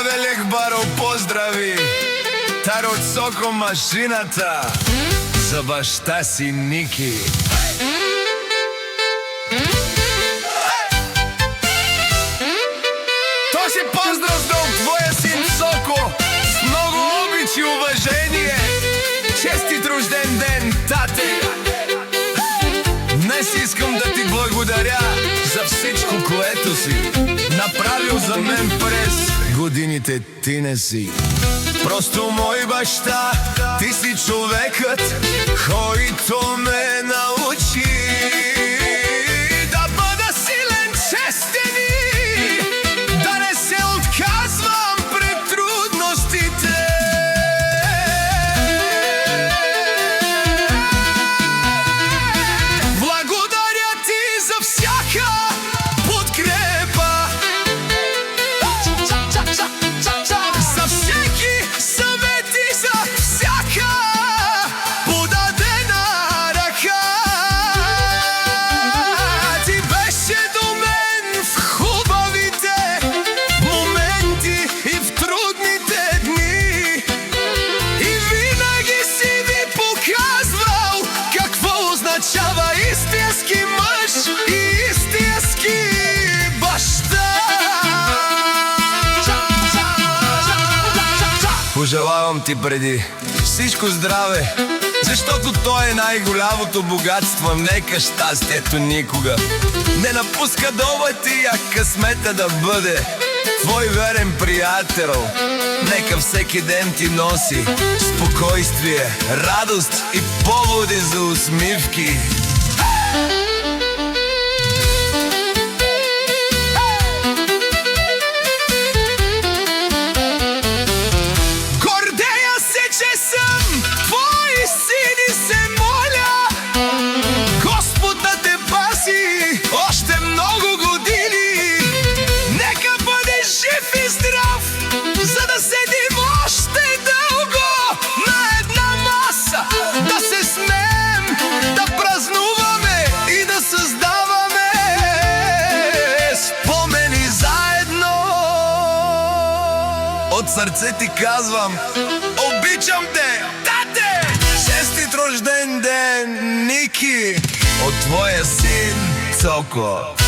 Велик Баро поздрави Таро от Соко машината за баща си Ники. Този поздрав до твоя син Соко с много обич и уважение. Честит рожден ден, тате! Днес искам да ти благодаря за всичко, което си направил за мен през годините. Ти не си просто мой баща, ти си човекът, който ме научи да бъда силен, честен и да не се отказвам пред трудностите. Благодаря ти за всяка подкрепа, за всеки съвет и за всяка подадена ръка. Ти беше до мен в хубавите моменти и в трудните дни, и винаги си ви показвал какво означава истински мъж и истински баща. Пожелавам ти преди всичко здраве, защото то е най-голямото богатство. Нека щастието никога не напуска дома ти, а късмета да бъде твой верен приятел. Нека всеки ден ти носи спокойствие, радост и поводи за усмивки. Гордея се, че съм твой син и се моля Господ да те пази още много години. Нека бъдеш жив и здрав, за да седим още дълго на една маса, да се смеем, да празнуваме и да създаваме спомени заедно. От сърце ти казвам, обичам те, тате! Честит рожден ден, Ники, от твоя син Соко.